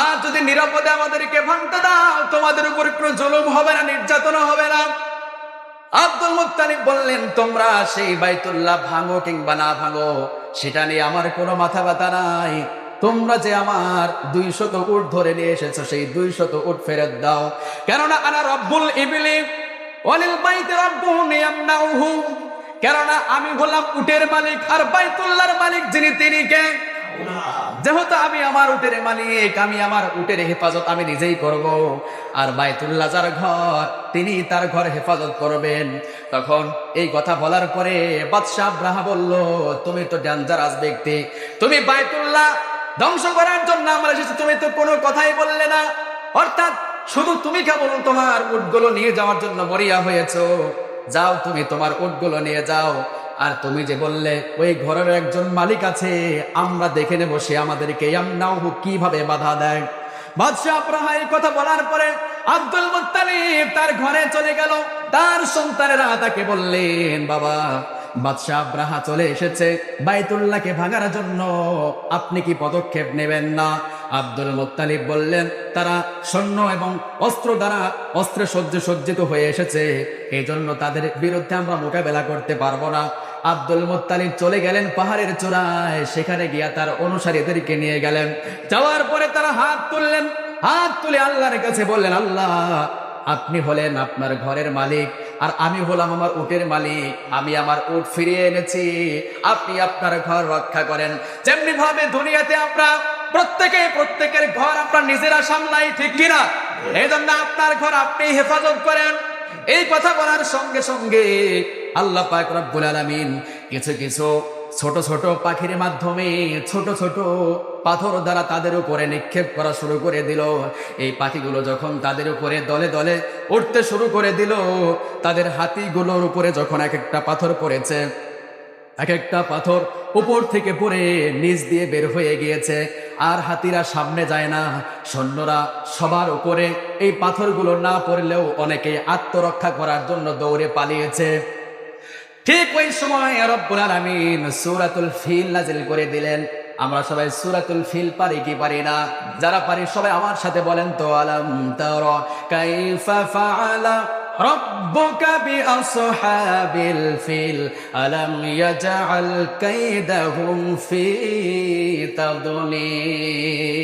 আর যদি নিরাপদে আমাদেরকে ভাঙতে দাও, তোমাদের উপর কোনো জুলুম হবে না, নির্যাতন হবে না। আব্দুল মুত্তালিব বললেন, তোমরা সেই বাইতুল্লাহ ভাঙো কিংবা না ভাঙো, সেটা নিয়ে আমার কোনো মাথা ব্যথা নাই। তোমরা যে আমার 200 উট ধরে নিয়ে এসেছো, সেই 200 উট ফেরত দাও। কেননা আনা রব্বুল ইবলি ওয়ালিল বাইতি রাব্বুন ইয়ামনাউহু, কেননা আমি হলাম উটের মালিক, আর বাইতুল্লাহর মালিক যিনি তিনি কে? যেহেতু আমি আমার উটের মালিক, আমি আমার উটের হেফাজত আমি নিজেই করব, আর বাইতুল্লাহ যার ঘর, তিনি তার ঘর হেফাজত করবেন। তখন এই কথা বলার পরে বাদশাহ আব্রাহা বলল, তুমি তো ডেঞ্জারাস ব্যক্তি, তুমি বাইতুল্লাহ ধ্বংস করার জন্য আমরা এসেছি, তুমি তো কোনো কথাই বললে না। অর্থাৎ শুধু তুমি কেবল তোমার উটগুলো নিয়ে যাওয়ার জন্য মরিয়া হয়েছো। যাও, তুমি তোমার উটগুলো নিয়ে যাও। আর তুমি যে বললে ওই ঘরের একজন মালিক আছে, আমরা দেখে নেব সে আমাদেরকে ইয়ামনাউহু কিভাবে বাধা দেয়। বাদশাহ আব্রাহা এই কথা বলার পরে আব্দুল মুত্তালিব তার ঘরে চলে গেল। তার সন্তানেরা তাকে বললেন, বাবা, বাদশাহ আব্রাহা চলে এসেছে বাইতুল্লাহকে ভাঙার জন্য, আপনি কি পদক্ষেপ নেবেন না? আব্দুল মুত্তালিব বললেন, তারা সৈন্য এবং অস্ত্র দ্বারা অস্ত্রে সজ্জিত হয়ে এসেছে, এই জন্য তাদের বিরুদ্ধে আমরা মোকাবেলা করতে পারবো না। আব্দুল মুত্তালিব চলে গেলেন পাহাড়ের চূড়ায়, সেখানে গিয়া তার অনুসারীদেরকে নিয়ে গেলেন। যাওয়ার পরে তারা হাত তুললেন, হাত তুলে আল্লাহর কাছে বললেন, আল্লাহ, আপনি হলেন আপনার ঘরের মালিক, আর আমি হলাম আমার উটের মালিক। আমি আমার উট ফিরিয়ে এনেছি, আপনি আপনার ঘর রক্ষা করেন। যেমনি ভাবে দুনিয়াতে আমরা প্রত্যেকের ঘর আপনার নিজেরা সামলাই, ঠিক কিনা? এই জন্য আপনার ঘর আপনি হেফাজত করেন। এই কথা বলার সঙ্গে সঙ্গে আল্লাহ পাক রব্বুল আলামিন কিছু কিছু ছোট ছোট পাখির মাধ্যমে ছোট ছোট পাথর দ্বারা তাদের উপরে নিক্ষেপ করা শুরু করে দিল। এই পাখিগুলো যখন তাদের উপরে দলে দলে উঠতে শুরু করে দিল, তাদের হাতিগুলোর উপরে যখন এক একটা পাথর পড়েছে, এক একটা পাথর উপর থেকে পড়ে নিচ দিয়ে বের হয়ে গিয়েছে, আর হাতিরা সামনে যায় না। সৈন্যরা সবার উপরে এই পাথরগুলো না পড়লেও অনেকে আত্মরক্ষা করার জন্য দৌড়ে পালিয়েছে। ঠিক ওই সময় রব্বুল আলামিন সূরাতুল ফিল নাজিল করে দিলেন। আমরা সবাই সূরাতুল ফিল পারি কি পারি না? যারা পারি সবাই আমার সাথে বলেন তো, আলাম তারা কাইফা ফাআলা রাব্বুকা বিআসহাবিল ফিল আলাম ইয়াজআল কাইদাহুম ফি তাদলিল।